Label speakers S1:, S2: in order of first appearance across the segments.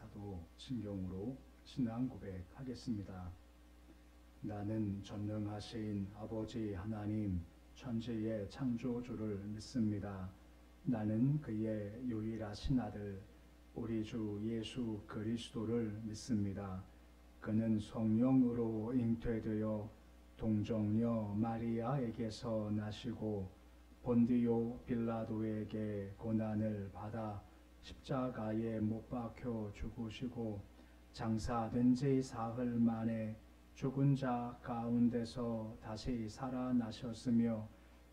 S1: 사도 신경으로 신앙 고백하겠습니다. 나는 전능하신 아버지 하나님 천지의 창조주를 믿습니다. 나는 그의 유일하신 아들 우리 주 예수 그리스도를 믿습니다. 그는 성령으로 잉태되어 동정녀 마리아에게서 나시고 본디오 빌라도에게 고난을 받아 십자가에 못 박혀 죽으시고 장사된 지 사흘 만에 죽은 자 가운데서 다시 살아나셨으며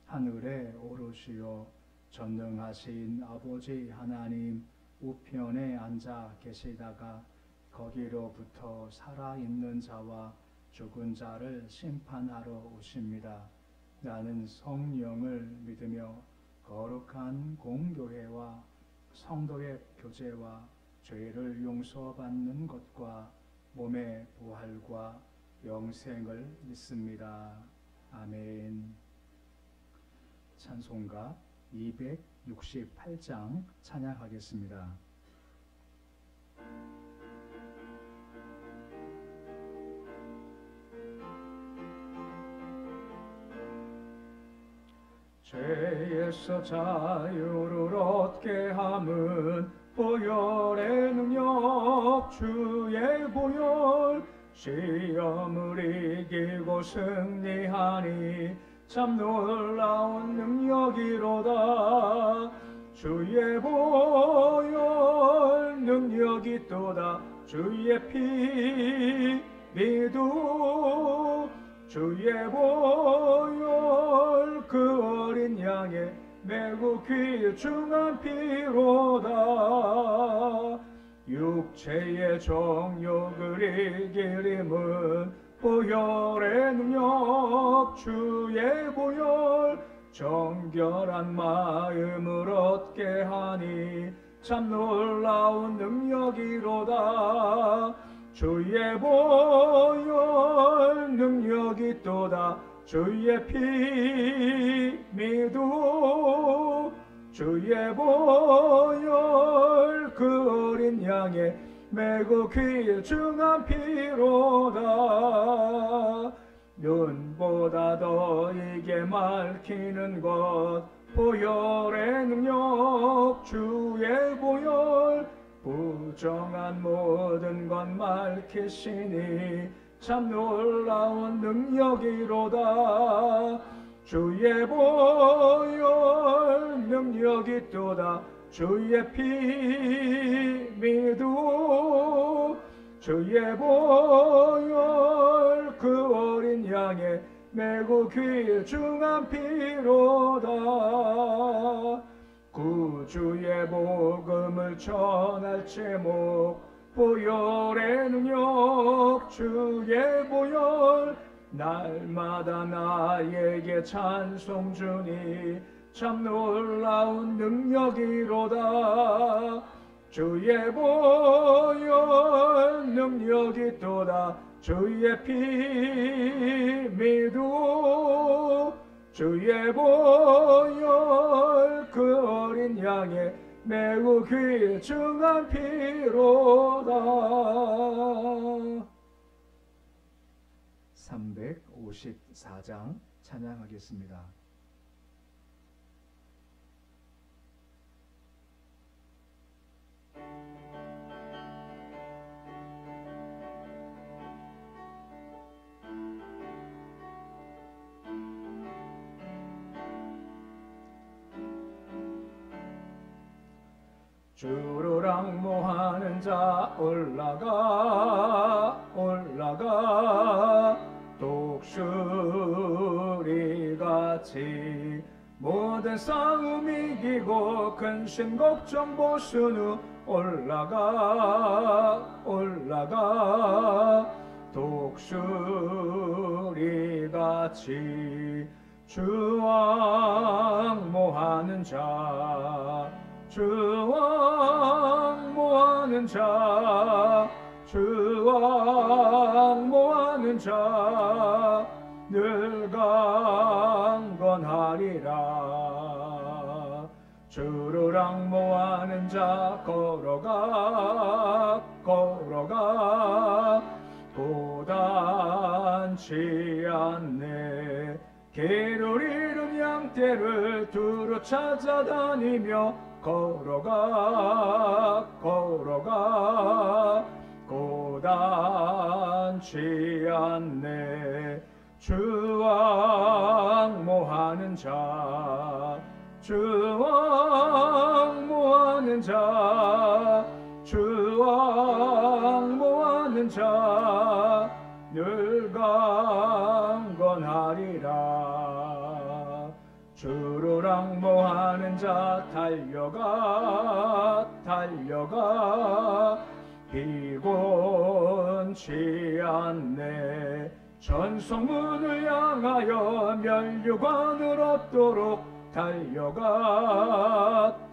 S1: 하늘에 오르시어 전능하신 아버지 하나님 우편에 앉아 계시다가 거기로부터 살아있는 자와 죽은 자를 심판하러 오십니다. 나는 성령을 믿으며 거룩한 공교회와 성도의 교제와 죄를 용서받는 것과 몸의 부활과 영생을 믿습니다. 아멘. 찬송가 268장 찬양하겠습니다. 죄에서 자유를 얻게 함은 보혈의 능력 주의 보혈 시험을 이기고 승리하니 참 놀라운 능력이로다. 주의 보혈 능력이 또다. 주의 피 믿음 주의 보혈 그 어린 양의 매우 귀중한 피로다. 육체의 정욕을 이기림은 보혈의 능력 주의 보혈 정결한 마음을 얻게 하니 참 놀라운 능력이로다. 주의 보혈 능력이 또다. 주의 피 믿음 주의 보혈 그 어린 양의 매우 귀중한 피로다. 눈보다 더 이게 밝히는 것 보혈의 능력 주의 보혈 부정한 모든 것 밝히시니 참 놀라운 능력이로다. 주의 보혈 능력이 또다. 주의 피 믿음 주의 보혈 그 어린 양의 매우 귀중한 피로다. 구주의 복음을 전할 제목 보혈의 능력 주의 보혈 날마다 나에게 찬송 주니 참 놀라운 능력이로다. 주의 보혈 능력이 또다. 주의 피 믿음 주의 보혈 그 어린 양의 매우 귀중한 피로다. 354장 찬양하겠습니다. 주를 앙모하는 자 올라가 올라가 독수리같이 모든 싸움 이기고 근심 걱정 보순 후 올라가 올라가 독수리같이 주 앙모하는 자 주 앙모하는 자 주 앙모하는 자 늘 강건하리라. 주를 앙모하는 자 걸어가 걸어가 고단치 않네. 길을 잃은 양떼를 두루 찾아다니며 걸어가 고단치 않네. 주왕모하는 자 주왕모하는 자 주왕모하는 자 늘 강건하리라. 주를 앙모하는 자 달려가 피곤치 않네. 전성문을 향하여 면류관을 얻도록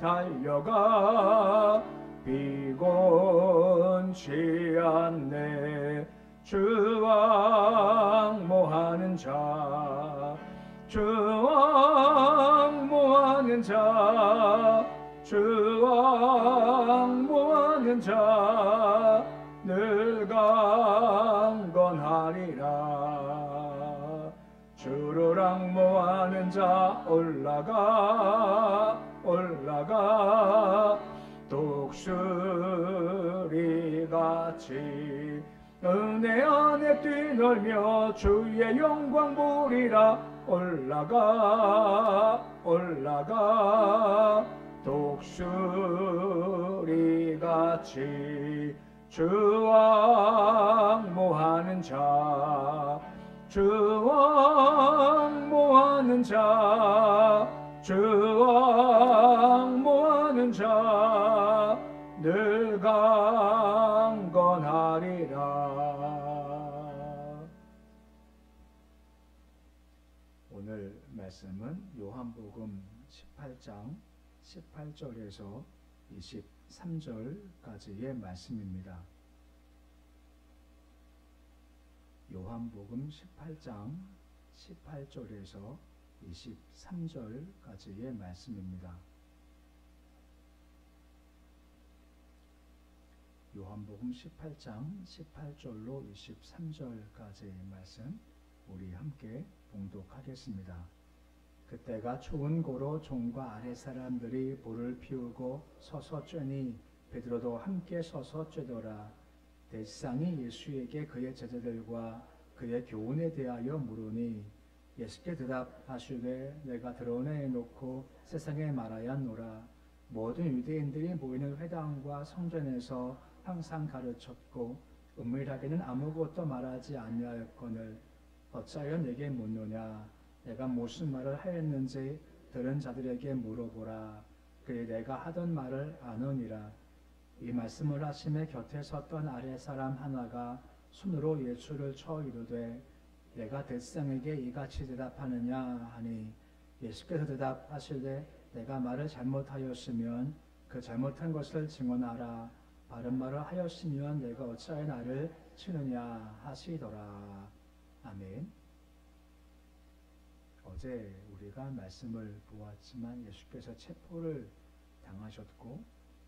S1: 달려가 피곤치 않네. 주왕모하는 자 주왕모하는 자 주왕모하는 자 늘 강건하리라. 주를 앙모하는 자 올라가 독수리같이 은혜 안에 뛰놀며 주의 영광 보리라. 올라가 독수리같이 주왕모하는 자 주왕모하는 자 주왕모하는 자 늘 강건하리라. 오늘 말씀은 요한복음 18장 18절에서 23절까지의 말씀입니다. 요한복음 18장 18절에서 23절까지의 말씀입니다. 요한복음 18장 18절로 23절까지의 말씀 우리 함께 봉독하겠습니다. 그때가 추운 고로 종과 아랫 사람들이 불을 피우고 서서 쬐니 베드로도 함께 서서 쬐더라. 대지상이 예수에게 그의 제자들과 그의 교훈에 대하여 물으니 예수께 대답하시되 내가 드러내 놓고 세상에 말하여 노라. 모든 유대인들이 모이는 회당과 성전에서 항상 가르쳤고 은밀하게는 아무것도 말하지 아니하였거늘 어찌하여 내게 묻느냐. 내가 무슨 말을 하였는지 들은 자들에게 물어보라. 그에 내가 하던 말을 아느니라. 이 말씀을 하심에 곁에 섰던 아랫사람 하나가 손으로 예수를 쳐 이르되 내가 대지상에게 이같이 대답하느냐 하니 예수께서 대답하시되 내가 말을 잘못하였으면 그 잘못한 것을 증언하라. 바른 말을 하였으면 내가 어찌하여 나를 치느냐 하시더라. 아멘. 어제 우리가 말씀을 보았지만 예수께서 체포를 당하셨고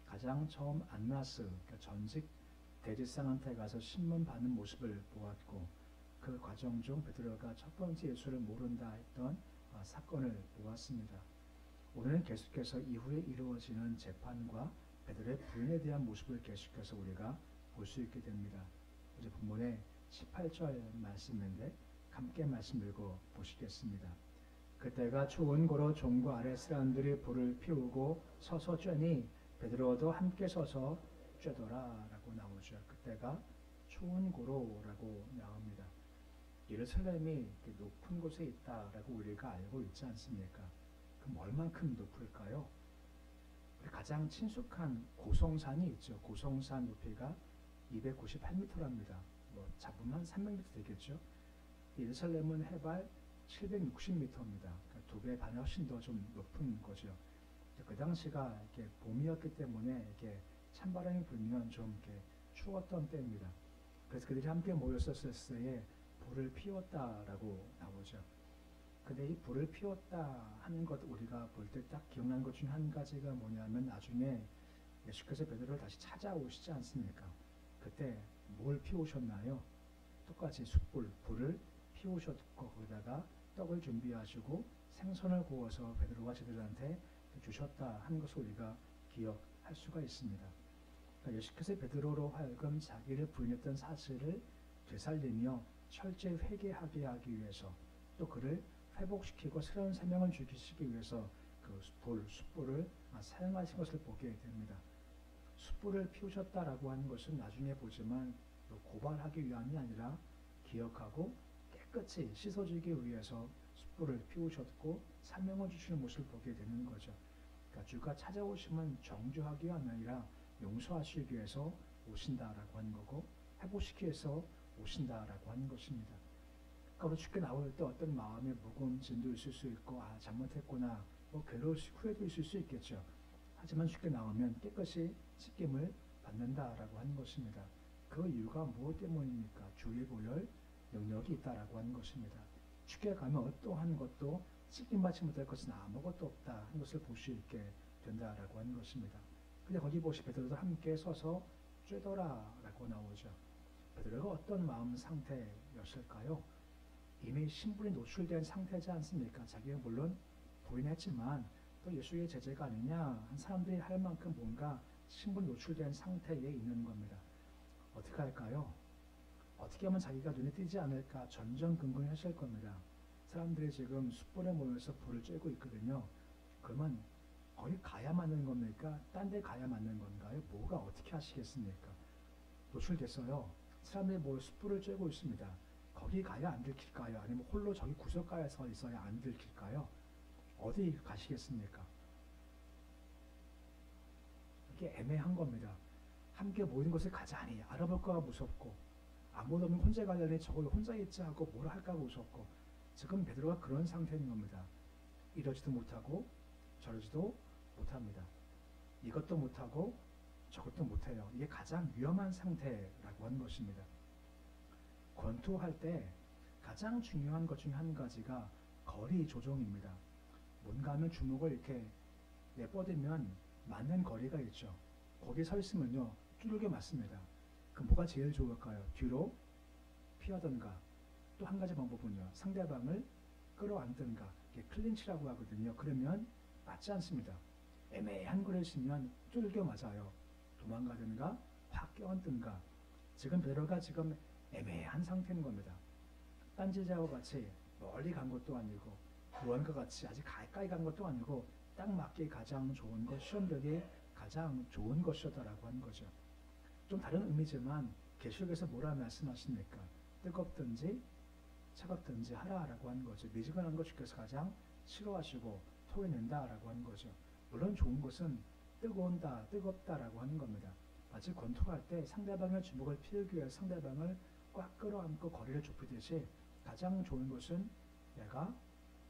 S1: 가장 처음 안나스 그러니까 전직 대제사장한테 가서 신문 받는 모습을 보았고 그 과정 중 베드로가 첫 번째 예수를 모른다 했던 사건을 보았습니다. 오늘은 계속해서 이후에 이루어지는 재판과 베드로의 부인에 대한 모습을 계속해서 우리가 볼 수 있게 됩니다. 어제 본문의 18절 말씀인데 함께 말씀 읽어 보시겠습니다. 그때가 추운 고로 종과 아랫 사람들이 불을 피우고 서서 쬐니 베드로도 함께 서서 쬐더라 라고 나오죠. 그때가 추운 고로라고 나옵니다. 예루살렘이 높은 곳에 있다라고 우리가 알고 있지 않습니까? 그럼 얼만큼 높을까요? 가장 친숙한 고성산이 있죠. 고성산 높이가 298m랍니다. 잡으면 300m 되겠죠. 예루살렘은 해발 760m입니다. 그러니까 2배 반이 훨씬 더 좀 높은 거죠. 그 당시가 이렇게 봄이었기 때문에 이렇게 찬바람이 불면 좀 이렇게 추웠던 때입니다. 그래서 그들이 함께 모였었을 때에 불을 피웠다라고 나오죠. 근데 이 불을 피웠다 하는 것 우리가 볼 때 딱 기억나는 것 중에 한 가지가 뭐냐면 나중에 예수께서 베드로를 다시 찾아오시지 않습니까? 그때 뭘 피우셨나요? 똑같이 숯불, 불을 피우셨고 거기다가 떡을 준비하시고 생선을 구워서 베드로와 제자들한테 주셨다 하는 것을 우리가 기억할 수가 있습니다. 그러니까 예수께서 베드로로 하여금 자기를 부인했던 사실을 되살리며 철저히 회개하게 하기 위해서 또 그를 회복시키고 새로운 생명을 주시기 위해서 그 숯불을 사용하신 것을 보게 됩니다. 숯불을 피우셨다라고 하는 것은 나중에 보지만 고발하기 위함이 아니라 기억하고 깨끗이 씻어주기 위해서 숯불을 피우셨고 사명을 주시는 모습을 보게 되는 거죠. 그러니까 주가 찾아오시면 정죄하기 아니라 용서하시기 위해서 오신다라고 하는 거고 회복시키기 위해서 오신다라고 하는 것입니다. 그러니까 주께 나올 때 어떤 마음의 무거운 짐도 있을 수 있고 잘못했구나 괴로울 후회도 있을 수 있겠죠. 하지만 주께 나오면 깨끗이 씻김을 받는다라고 하는 것입니다. 그 이유가 무엇 때문입니까? 주의 보혈 능력이 있다라고 하는 것입니다. 주께 가면 어떠한 것도 씻김받지 못할 것은 아무것도 없다 하는 것을 볼 수 있게 된다라고 하는 것입니다. 근데 거기 보시 베드로도 함께 서서 쬐더라라고 나오죠. 베드로가 어떤 마음 상태였을까요? 이미 신분이 노출된 상태지 않습니까? 자기가 물론 부인했지만 또 예수의 제자가 아니냐 한 사람들이 할 만큼 뭔가 신분이 노출된 상태에 있는 겁니다. 어떻게 할까요? 어떻게 하면 자기가 눈에 띄지 않을까 전전긍긍했을 겁니다. 사람들이 지금 숯불에 모여서 불을 쬐고 있거든요. 그러면 거기 가야 맞는 겁니까? 딴 데 가야 맞는 건가요? 뭐가 어떻게 하시겠습니까? 노출됐어요. 사람들이 뭐 숯불을 쬐고 있습니다. 거기 가야 안 들킬까요? 아니면 홀로 저기 구석가에 서 있어야 안 들킬까요? 어디 가시겠습니까? 이게 애매한 겁니다. 함께 모이는 것을 가자니 알아볼까가 무섭고 아무도 없는 혼자 가려니 저걸 혼자 있지 하고 뭐라 할까가 무섭고 지금 베드로가 그런 상태인 겁니다. 이러지도 못하고 저러지도 못합니다. 이것도 못하고 저것도 못해요. 이게 가장 위험한 상태라고 하는 것입니다. 권투할 때 가장 중요한 것 중에 한 가지가 거리 조정입니다. 뭔가 하면 주먹을 이렇게 내뻗으면 맞는 거리가 있죠. 거기에 서 있으면요 뚜들겨 맞습니다. 그럼 뭐가 제일 좋을까요? 뒤로 피하던가 또 한 가지 방법은요 상대방을 끌어안든가 이게 클린치라고 하거든요. 그러면 맞지 않습니다. 애매한 거리에 있으면 뚜들겨 맞아요. 도망가든가 확 껴안든가. 지금 베드로가 지금 애매한 상태인 겁니다. 딴지자와 같이 멀리 간 것도 아니고 요한과 같이 아직 가까이 간 것도 아니고 딱 맞게 가장 좋은 것, 시험벽이 가장 좋은 것이었다라고 하는 거죠. 좀 다른 의미지만 계시록에서 뭐라 말씀하십니까? 뜨겁든지 차갑든지 하라라고 하는 거죠. 미지근한 것 주께서 가장 싫어하시고 토해낸다라고 하는 거죠. 물론 좋은 것은 뜨거운다, 뜨겁다라고 하는 겁니다. 마치 권투할 때 상대방의 주먹을 피우기 위해 상대방을 꽉 끌어안고 거리를 좁히듯이 가장 좋은 것은 내가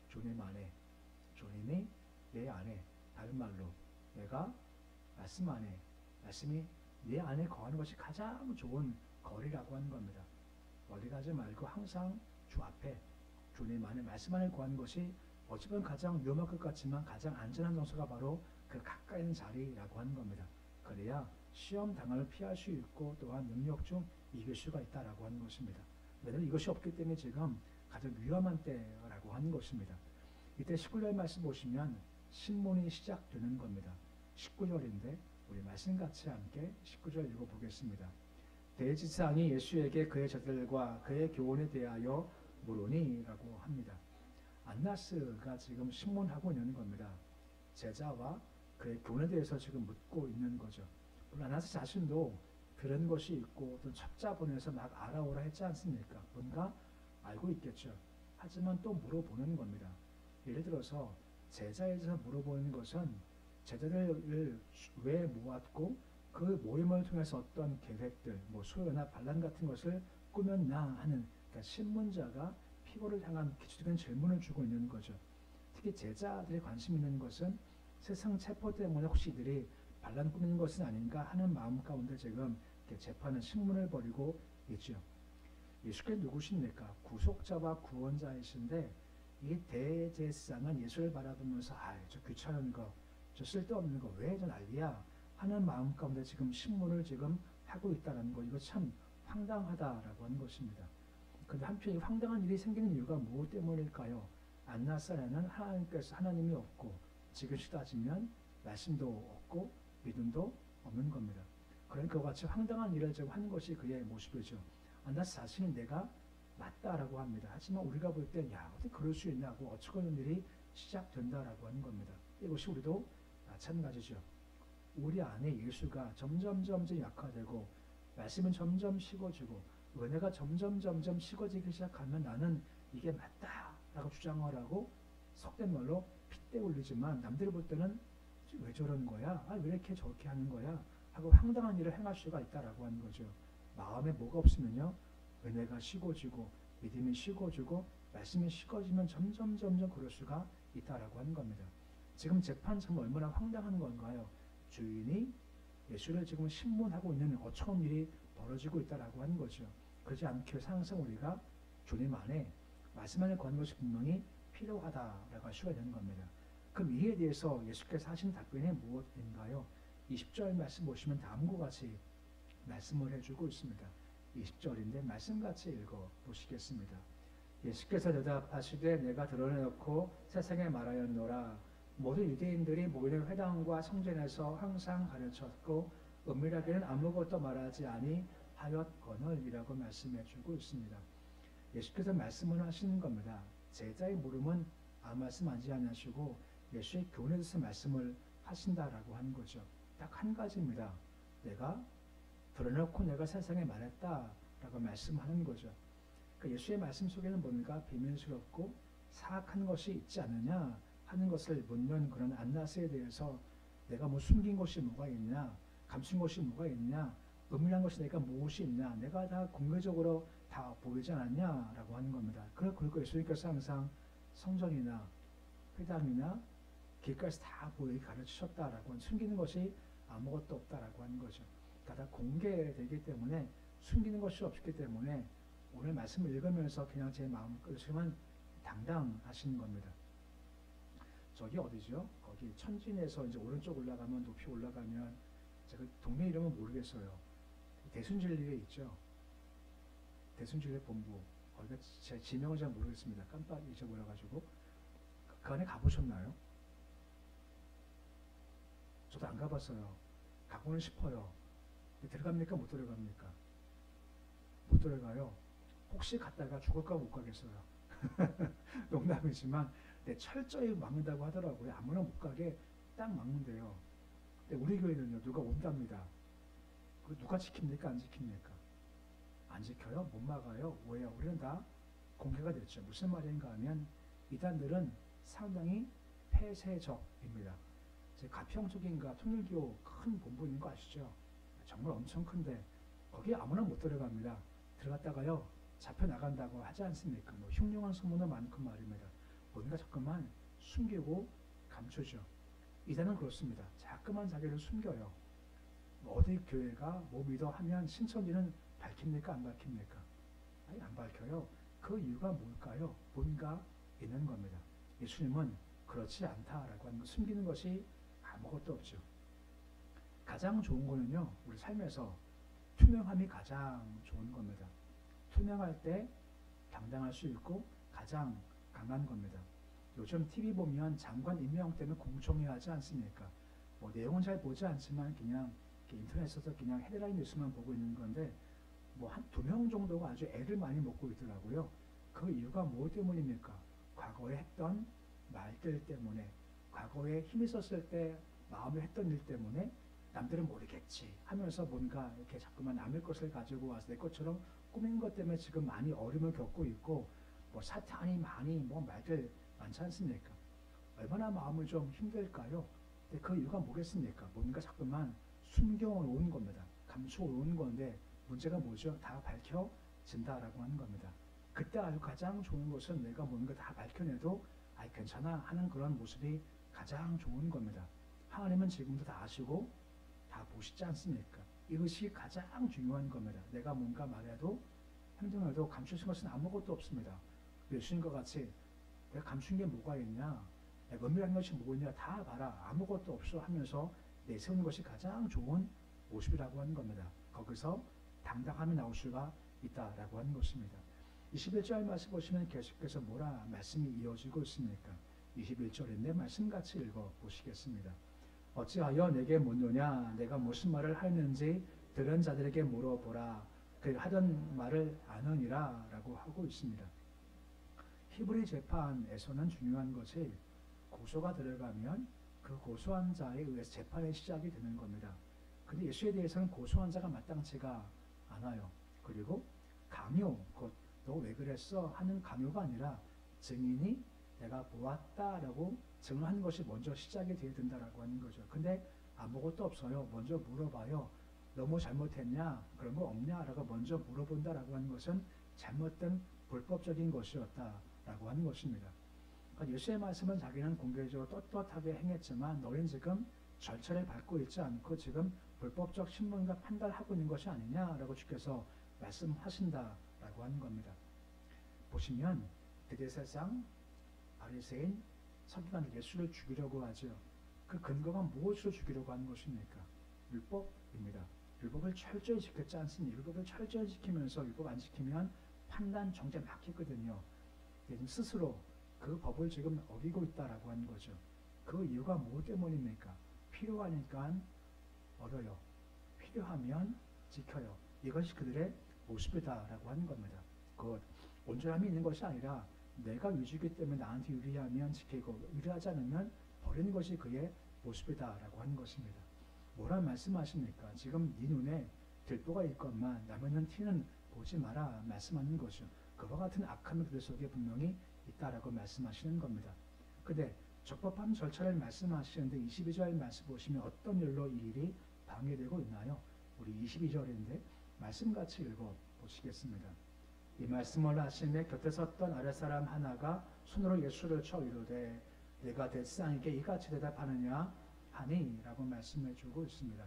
S1: 주님 안에, 주님이 내 안에, 다른 말로 내가 말씀 안에, 말씀이 내 안에 거하는 것이 가장 좋은 거리라고 하는 겁니다. 멀리 가지 말고 항상 주 앞에, 주님 안에, 말씀 안에 거하는 것이 어찌 보면 가장 위험할 것 같지만 가장 안전한 장소가 바로 그 가까이 있는 자리라고 하는 겁니다. 그래야 시험 당함을 피할 수 있고 또한 능력 중 이길 수가 있다라고 하는 것입니다. 왜냐하면 이것이 없기 때문에 지금 가장 위험한 때라고 하는 것입니다. 이때 19절 말씀 보시면 신문이 시작되는 겁니다. 19절인데 우리 말씀 같이 함께 19절 읽어보겠습니다. 대지상이 예수에게 그의 제자들과 그의 교훈에 대하여 물으니 라고 합니다. 안나스가 지금 신문하고 있는 겁니다. 제자와 그의 교훈에 대해서 지금 묻고 있는 거죠. 물론 안나스 자신도 들은 것이 있고 또 첩자 보내서 막 알아오라 했지 않습니까? 뭔가 알고 있겠죠. 하지만 또 물어보는 겁니다. 예를 들어서 제자에 대해서 물어보는 것은 제자들을 왜 모았고 그 모임을 통해서 어떤 계획들, 뭐 소요나 반란 같은 것을 꾸몄나 하는 그러니까 신문자가 피고를 향한 기초적인 질문을 주고 있는 거죠. 특히 제자들이 관심 있는 것은 세상 체포 때문에 혹시 이들이 반란 꾸미는 것은 아닌가 하는 마음 가운데 지금 재판은 신문을 벌이고 있죠. 예수께서 누구십니까? 구속자와 구원자이신데 이 대제사장은 예수를 바라보면서 저 귀찮은 거, 저 쓸데없는 거 왜 저 난리야 하는 마음 가운데 지금 신문을 지금 하고 있다는 거, 이거 참 황당하다라고 하는 것입니다. 그런데 한편 이 황당한 일이 생기는 이유가 무엇 때문일까요? 안나살에는 하나님이 없고, 지금 따지면 말씀도 없고 믿음도 없는 겁니다. 그러니까 그와 같이 황당한 일을 지금 하는 것이 그의 모습이죠. 안나스 자신은 내가 맞다라고 합니다. 하지만 우리가 볼 때 야, 어떻게 그럴 수 있냐고 어처구니 일이 시작된다라고 하는 겁니다. 이것이 우리도 마찬가지죠. 우리 안에 예수가 점점 약화되고 말씀은 점점 식어지고 은혜가 점점 식어지기 시작하면 나는 이게 맞다라고 주장을 하고 속된 말로 핏대 올리지만 남들이 볼 때는 왜 저러는 거야? 왜 이렇게 저렇게 하는 거야? 하고 황당한 일을 행할 수가 있다라고 하는 거죠. 마음에 뭐가 없으면요, 은혜가 식어지고 믿음이 식어지고 말씀이 식어지면 점점 그럴 수가 있다라고 하는 겁니다. 지금 재판 참 얼마나 황당한 건가요? 주인이 예수를 지금 신문하고 있는 어처구니 일이 벌어지고 있다라고 하는 거죠. 그렇지 않게 항상 우리가 주님 안에 말씀 안에 거하는 것이 분명히 필요하다라고 할 수가 있는 겁니다. 그럼 이에 대해서 예수께서 하신 답변이 무엇인가요? 20절 말씀 보시면 다음과 같이 말씀을 해주고 있습니다. 20절인데 말씀같이 읽어보시겠습니다. 예수께서 대답하시되 내가 드러내놓고 세상에 말하였노라. 모든 유대인들이 모이는 회당과 성전에서 항상 가르쳤고 은밀하게는 아무것도 말하지 아니하였거늘이라고 말씀해주고 있습니다. 예수께서 말씀을 하시는 겁니다. 제자의 물음은 아무 말씀 하지 않으시고 예수의 교훈에 대해서 말씀을 하신다라고 하는 거죠. 딱 한 가지입니다. 내가 드러내놓고 내가 세상에 말했다라고 말씀하는 거죠. 그러니까 예수의 말씀 속에는 뭔가 비밀스럽고 사악한 것이 있지 않느냐 하는 것을 묻는 그런 안나스에 대해서 내가 뭐 숨긴 것이 뭐가 있냐, 감춘 것이 뭐가 있냐, 은밀한 것이 내가 무엇이 있냐, 내가 다 공개적으로 다 보이지 않았냐라고 하는 겁니다. 그러니까 예수님께서 항상 성전이나 회당이나 길가에서 다 보이게 가르치셨다라고 하는, 숨기는 것이 아무것도 없다라고 하는 거죠. 다 공개되기 때문에 숨기는 것이 없기 때문에 오늘 말씀을 읽으면서 그냥 제 마음껏만 당당하시는 겁니다. 저기 어디죠? 거기 천진에서 이제 오른쪽 올라가면 높이 올라가면 제가 동네 이름은 모르겠어요. 대순진리에 있죠. 대순진리 본부. 거기가 제 지명을 잘 모르겠습니다. 깜빡 잊어버려가지고. 그 안에 가보셨나요? 저도 안 가봤어요. 가고는 싶어요. 들어갑니까? 못 들어갑니까? 못 들어가요. 혹시 갔다가 죽을까 못 가겠어요. 농담이지만 철저히 막는다고 하더라고요. 아무나 못 가게 딱 막는데요. 근데 우리 교회는요, 누가 온답니다. 그 누가 지킵니까? 안 지킵니까? 안 지켜요? 못 막아요? 왜요? 우리는 다 공개가 됐죠. 무슨 말인가 하면 이단들은 상당히 폐쇄적입니다. 제 가평쪽인가 통일교 큰 본부 있는 거 아시죠? 정말 엄청 큰데 거기 아무나 못 들어갑니다. 들어갔다가요, 잡혀 나간다고 하지 않습니까? 뭐 흉흉한 소문은 많고 말입니다. 뭔가 자꾸만 숨기고 감추죠. 이단은 그렇습니다. 자꾸만 자기를 숨겨요. 어디 교회가 뭐 믿어 하면 신천지는 밝힙니까? 안 밝힙니까? 아니, 안 밝혀요. 그 이유가 뭘까요? 뭔가 있는 겁니다. 예수님은 그렇지 않다라고 하는 거, 숨기는 것이 아무것도 없죠. 가장 좋은 거는요, 우리 삶에서 투명함이 가장 좋은 겁니다. 투명할 때 당당할 수 있고 가장 강한 겁니다. 요즘 TV 보면 장관 임명 때문에 공청회 하지 않습니까? 뭐 내용은 잘 보지 않지만 그냥 인터넷에서 그냥 헤드라인 뉴스만 보고 있는 건데 뭐 한 2명 정도가 아주 애를 많이 먹고 있더라고요. 그 이유가 뭐 때문입니까? 과거에 했던 말들 때문에, 과거에 힘이 썼을 때 마음에 했던 일 때문에 남들은 모르겠지 하면서 뭔가 이렇게 자꾸만 남의 것을 가지고 와서 내 것처럼 꾸민 것 때문에 지금 많이 어려움을 겪고 있고, 뭐 사탄이 많이 뭐 말들 많지 않습니까? 얼마나 마음을 좀 힘들까요? 근데 그 이유가 뭐겠습니까? 뭔가 자꾸만 숨겨놓은 겁니다. 감춰놓은 건데 문제가 뭐죠? 다 밝혀진다라고 하는 겁니다. 그때 아주 가장 좋은 것은 내가 뭔가 다 밝혀내도 아이 괜찮아 하는 그런 모습이 가장 좋은 겁니다. 하나님은 지금도 다 아시고 다 보시지 않습니까? 이것이 가장 중요한 겁니다. 내가 뭔가 말해도 행동해도 감추신 것은 아무것도 없습니다. 예수님과 같이 내가 감춘 게 뭐가 있냐, 내가 은밀한 것이 뭐냐, 다 봐라, 아무것도 없어 하면서 내세우는 것이 가장 좋은 모습이라고 하는 겁니다. 거기서 당당함이 나올 수가 있다라고 하는 것입니다. 21절 말씀 보시면 계속해서 뭐라 말씀이 이어지고 있습니까? 21절인데 말씀같이 읽어보시겠습니다. 어찌하여 내게 묻느냐? 내가 무슨 말을 하였는지 들은 자들에게 물어보라. 그 하던 말을 아느니라 라고 하고 있습니다. 히브리 재판에서는 중요한 것이 고소가 들어가면 그 고소한 자에 의해서 재판이 시작이 되는 겁니다. 근데 예수에 대해서는 고소한 자가 마땅치가 않아요. 그리고 강요, 곧 너 왜 그랬어? 하는 강요가 아니라 증인이 내가 보았다라고 증언하는 것이 먼저 시작이 되어야 된다라고 하는 거죠. 근데 아무것도 없어요. 먼저 물어봐요. 너무 잘못했냐? 그런 거 없냐? 라고 먼저 물어본다라고 하는 것은 잘못된 불법적인 것이었다라고 하는 것입니다. 그러니까 예수의 말씀은 자기는 공개적으로 떳떳하게 행했지만 너희는 지금 절차를 밟고 있지 않고 지금 불법적 신문과 판단하고 있는 것이 아니냐라고 주께서 말씀하신다라고 하는 겁니다. 보시면 대제사장, 바리새인, 서기관 예수를 죽이려고 하죠. 그 근거가 무엇으로 죽이려고 하는 것입니까? 율법입니다. 율법을 철저히 지켰지 않습니까? 율법을 철저히 지키면서 율법 안 지키면 판단 정죄 막히거든요. 스스로 그 법을 지금 어기고 있다라고 하는 거죠. 그 이유가 뭐 때문입니까? 필요하니까 어려요. 필요하면 지켜요. 이것이 그들의 모습이다라고 하는 겁니다. 그 온전함이 있는 것이 아니라 내가 위주기 때문에 나한테 유리하면 지키고 유리하지 않으면 버리는 것이 그의 모습이다라고 하는 것입니다. 뭐라 말씀하십니까? 지금 네 눈에 들보가 있건만 남의 눈 티는 보지 마라 말씀하는 것이죠. 그와 같은 악함이 그들 속에 분명히 있다라고 말씀하시는 겁니다. 근데 적법한 절차를 말씀하시는데 22절 말씀 보시면 어떤 일로 이 일이 방해되고 있나요? 우리 22절인데 말씀같이 읽어보시겠습니다. 이 말씀을 하시며 곁에 섰던 아랫사람 하나가 손으로 예수를 쳐 이르되 내가 대상에게 이같이 대답하느냐 하니 라고 말씀해 주고 있습니다.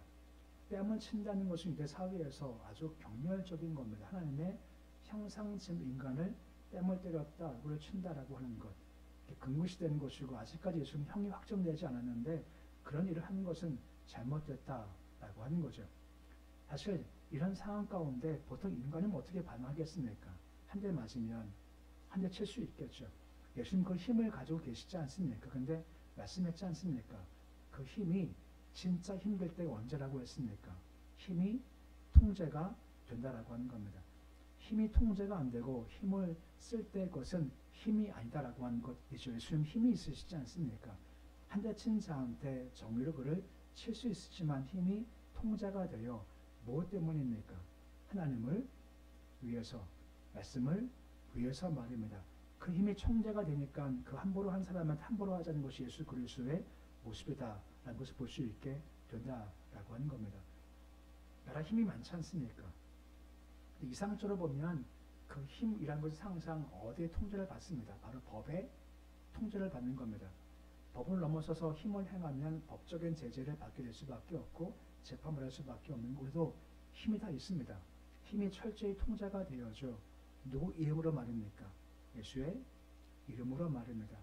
S1: 뺨을 친다는 것은 유대 사회에서 아주 경멸적인 겁니다. 하나님의 형상짐 인간을 뺨을 때렸다, 얼굴을 친다라고 하는 것. 근무시 되는 것이고 아직까지 예수는 형이 확정되지 않았는데 그런 일을 하는 것은 잘못됐다라고 하는 거죠. 사실 이런 상황 가운데 보통 인간은 어떻게 반응하겠습니까? 한 대 맞으면 한 대 칠 수 있겠죠. 예수님 그 힘을 가지고 계시지 않습니까? 근데 말씀했지 않습니까? 그 힘이 진짜 힘들 때가 언제라고 했습니까? 힘이 통제가 된다라고 하는 겁니다. 힘이 통제가 안 되고 힘을 쓸 때 것은 힘이 아니다라고 하는 것이죠. 예수님 힘이 있으시지 않습니까? 한 대 친 자한테 정의로 그를 칠 수 있지만 힘이 통제가 되어 무엇 때문입니까? 하나님을 위해서, 말씀을 위해서 말입니다. 그 힘이 통제가 되니까 그 함부로 한 사람한테 함부로 하자는 것이 예수 그리스도의 모습이다라는 것을 볼 수 있게 된다라고 하는 겁니다. 나라 힘이 많지 않습니까? 이상적으로 보면 그 힘이라는 것은 항상 어디에 통제를 받습니다. 바로 법에 통제를 받는 겁니다. 법을 넘어서서 힘을 행하면 법적인 제재를 받게 될 수밖에 없고 재판을 할 수밖에 없는 우리도 힘이 다 있습니다. 힘이 철저히 통제가 되어져 누구 이름으로 말입니까? 예수의 이름으로 말입니다.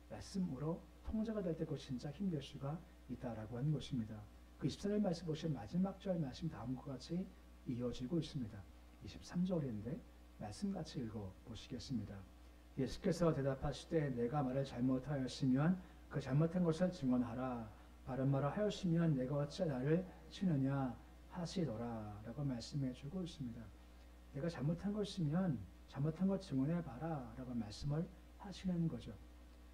S1: 말씀으로 통제가 될 때 그 진짜 힘될 수가 있다라고 하는 것입니다. 그 24절 말씀 보시면 마지막 절 말씀 다음과 같이 이어지고 있습니다. 23절인데 말씀같이 읽어보시겠습니다. 예수께서 대답하시되 내가 말을 잘못하였으면 그 잘못한 것을 증언하라. 바른 말을 하였으면 내가 어찌 나를 치느냐 하시더라 라고 말씀해 주고 있습니다. 내가 잘못한 것이면 잘못한 것 증언해 봐라 라고 말씀을 하시는 거죠.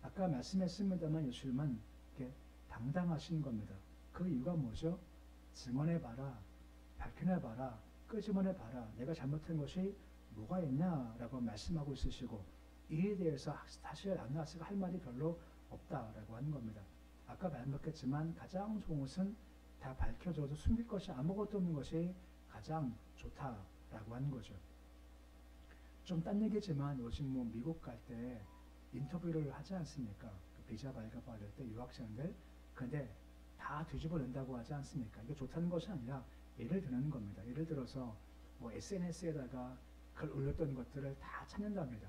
S1: 아까 말씀했습니다만 예수님은 이렇게 당당하신 겁니다. 그 이유가 뭐죠? 증언해 봐라, 밝혀내 봐라, 끄집어내 봐라. 내가 잘못한 것이 뭐가 있냐라고 말씀하고 있으시고 이에 대해서 사실 안나스가 할 말이 별로 없다라고 하는 겁니다. 아까 말했겠지만 가장 좋은 것은 다 밝혀져도 숨길 것이 아무것도 없는 것이 가장 좋다라고 하는 거죠. 좀 딴 얘기지만 요즘 뭐 미국 갈 때 인터뷰를 하지 않습니까? 그 비자 발급받을 때 유학생들 근데 다 뒤집어 낸다고 하지 않습니까? 이게 좋다는 것이 아니라 예를 드는 겁니다. 예를 들어서 뭐 SNS에다가 글 올렸던 것들을 다 찾는답니다.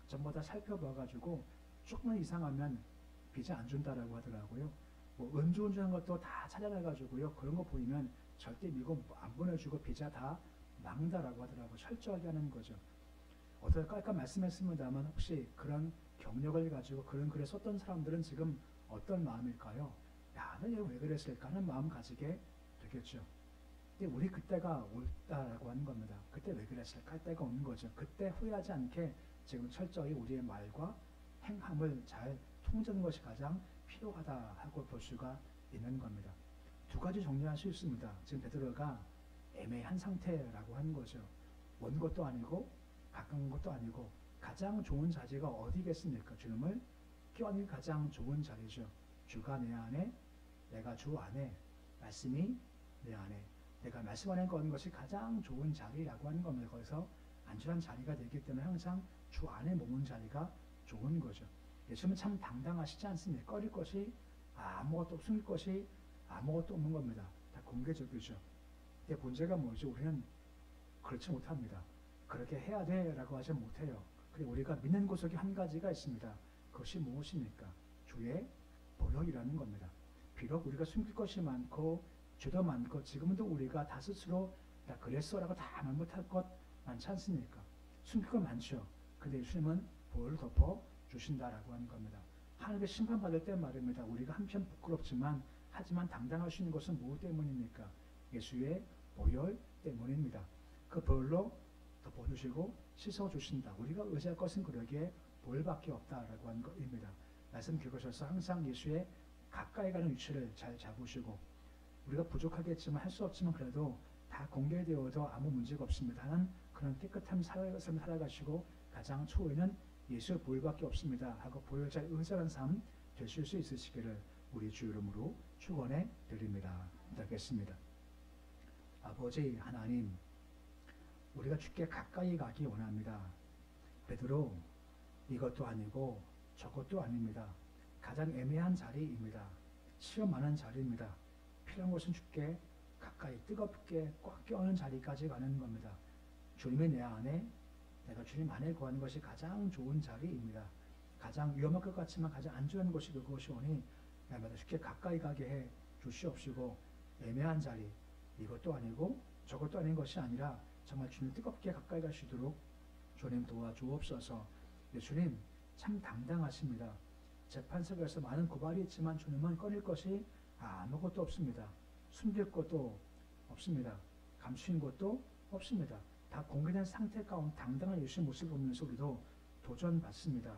S1: 전부 다 살펴봐가지고 조금만 이상하면 비자 안 준다라고 하더라고요. 뭐 음주운전한 것도 다 찾아내가지고요. 그런 거 보이면 절대 미국 안 보내주고 비자 다 망다라고 하더라고. 철저하게 하는 거죠. 어떨까 아까 말씀했습니다만 혹시 그런 경력을 가지고 그런 글을 썼던 사람들은 지금 어떤 마음일까요? 야, 너 왜 그랬을까 하는 마음 가지게 되겠죠. 근데 우리 그때가 옳다라고 하는 겁니다. 그때 왜 그랬을까 할 때가 오는 거죠. 그때 후회하지 않게 지금 철저히 우리의 말과 행함을 잘 통제하는 것이 가장 필요하다 하고 볼 수가 있는 겁니다. 두 가지 정리할 수 있습니다. 지금 베드로가 애매한 상태라고 하는 거죠. 먼 것도 아니고 가까운 것도 아니고 가장 좋은 자리가 어디겠습니까? 주님을 껴안기 가장 좋은 자리죠. 주가 내 안에, 내가 주 안에, 말씀이 내 안에, 내가 말씀 안에 거는 것이 가장 좋은 자리라고 하는 겁니다. 거기서 안전한 자리가 되기 때문에 항상 주 안에 머문 자리가 좋은 거죠. 예수님은 참 당당하시지 않습니까? 꺼릴 것이 아무것도 숨길 것이 아무것도 없는 겁니다. 다 공개적이죠. 근데 문제가 뭐죠? 우리는 그렇지 못합니다. 그렇게 해야 돼라고 하지 못해요. 그리고 우리가 믿는 구석이 한 가지가 있습니다. 그것이 무엇입니까? 주의 보혈이라는 겁니다. 비록 우리가 숨길 것이 많고 죄도 많고 지금도 우리가 다 스스로 나 그랬어라고 다 말 못할 것 많지 않습니까? 숨길 것 많죠. 근데 예수님은 보혈을 덮어 주신다라고 하는 겁니다. 하나님께 심판받을 때 말입니다. 우리가 한편 부끄럽지만 하지만 당당할 수 있는 것은 무엇 때문입니까? 예수의 보혈 때문입니다. 그 보혈로 덮어주시고 씻어주신다. 우리가 의지할 것은 그러기에 보혈밖에 없다라고 하는 것입니다. 말씀 기억하셔서 항상 예수의 가까이 가는 위치를 잘 잡으시고 우리가 부족하겠지만 할 수 없지만 그래도 다 공개되어도 아무 문제가 없습니다 하는 그런 깨끗한 삶을 살아가시고 가장 초에는 예수의 보혈밖에 없습니다 하고 보혈 잘 의지하는 삶 되실 수 있으시기를 우리 주 이름으로 축원해 드립니다. 기도하겠습니다. 아버지 하나님, 우리가 주께 가까이 가기 원합니다. 베드로 이것도 아니고 저것도 아닙니다. 가장 애매한 자리입니다. 시험 많은 자리입니다. 필요한 것은 주께 가까이 뜨겁게 꽉 껴안는 자리까지 가는 겁니다. 주님의 내 안에 내가 주님 안에 거하는 것이 가장 좋은 자리입니다. 가장 위험할 것 같지만 가장 안전한 것이 그것이 오니 날마다 주께 가까이 가게 해 주시옵시고 애매한 자리 이것도 아니고 저것도 아닌 것이 아니라 정말 주님 뜨겁게 가까이 가시도록 주님 도와주옵소서. 주님 참 당당하십니다. 재판석에서 많은 고발이 있지만 주님은 꺼낼 것이 아무것도 없습니다. 숨길 것도 없습니다. 감추인 것도 없습니다. 다 공개된 상태 가운데 당당한 예수의 모습을 보면서 우리도 도전받습니다.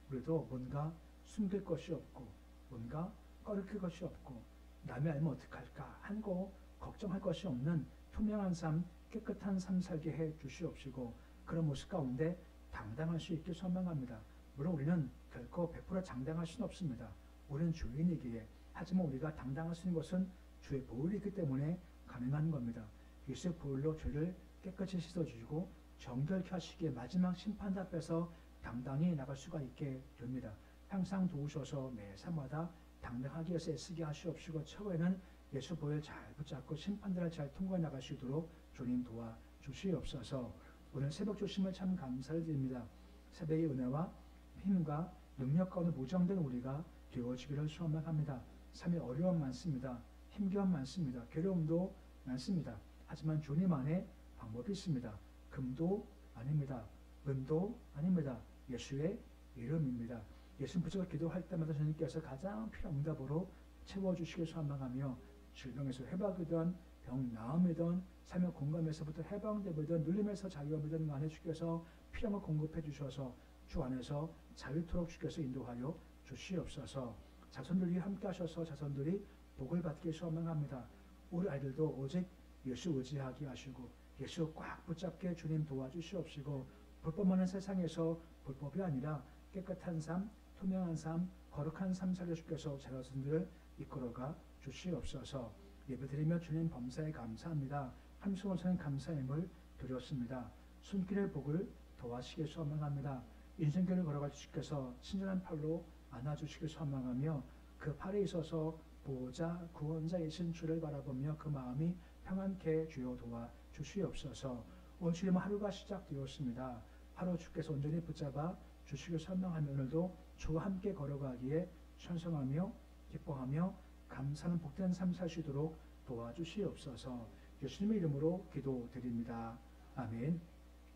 S1: 우리도 뭔가 숨길 것이 없고 뭔가 꺼릴 것이 없고 남이 알면 어떡할까 하고 걱정할 것이 없는 투명한 삶, 깨끗한 삶 살게 해 주시옵시고 그런 모습 가운데 당당할 수 있게 소망합니다. 물론 우리는 결코 100% 장당할 수는 없습니다. 우리는 죄인이기에 하지만 우리가 당당할 수 있는 것은 주의 보혈이기 때문에 가능한 겁니다. 예수의 보혈로 죄를 깨끗이 씻어주시고 정결케 하시기에 마지막 심판 앞에서 당당히 나갈 수가 있게 됩니다. 항상 도우셔서 매 삶마다 당당하게 해서 애쓰게 하시옵시고 처음에는 예수 보혈 잘 붙잡고 심판들을 잘 통과해 나갈 수 있도록 주님 도와주시옵소서. 오늘 새벽 주심을 참 감사를 드립니다. 새벽의 은혜와 힘과 능력 가운데 무장된 우리가 되어지기를 소망합니다. 삶에 어려움 많습니다. 힘겨움 많습니다. 괴로움도 많습니다. 하지만 주님 안에 방법이 있습니다. 금도 아닙니다. 은도 아닙니다. 예수의 이름입니다. 예수님 붙잡고 기도할 때마다 주님께서 가장 필요한 응답으로 채워주시길 소망하며 질병에서 회복이든 병 나음이든 삶의 공감에서부터 해방되든 눌림에서 자유함이든 안에 주께서 필요한 걸 공급해 주셔서 주 안에서 자유토록 주께서 인도하여 주시옵소서. 자손들이 함께 하셔서 자손들이 복을 받기 소망합니다. 우리 아이들도 오직 예수 의지하게 하시고 예수 꽉 붙잡게 주님 도와주시옵시고 불법 많은 세상에서 불법이 아니라 깨끗한 삶, 투명한 삶, 거룩한 삶 살려 주께서 자손들을 이끌어가 주시옵소서. 예배드리며 주님 범사에 감사합니다. 함수원천의 감사임을 드렸습니다. 손길의 복을 더하시길 소망합니다. 인생길을 걸어갈 주께서 친절한 팔로 안아주시길 소망하며 그 팔에 있어서 보호자 구원자이신 주를 바라보며 그 마음이 평안케 주여 도와 주시옵소서. 오늘 주님 하루가 시작되었습니다. 하루 주께서 온전히 붙잡아 주시길 소망하며 오늘도 주와 함께 걸어가기에 찬송하며 기뻐하며 감사하는 복된 삶 사시도록 도와주시옵소서. 예수님의 이름으로 기도드립니다. 아멘.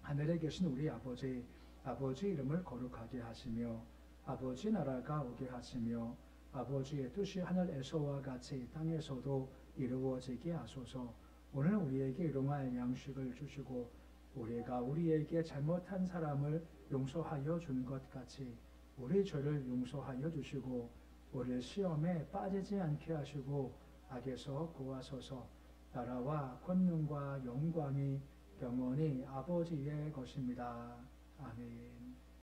S1: 하늘에 계신 우리 아버지, 아버지 이름을 거룩하게 하시며 아버지 나라가 오게 하시며 아버지의 뜻이 하늘에서와 같이 땅에서도 이루어지게 하소서. 오늘 우리에게 일용할 양식을 주시고 우리가 우리에게 잘못한 사람을 용서하여 준 것 같이 우리 죄를 용서하여 주시고 우리를 시험에 빠지지 않게 하시고 악에서 구하소서. 나라와 권능과 영광이 영원히 아버지의 것입니다. 아멘.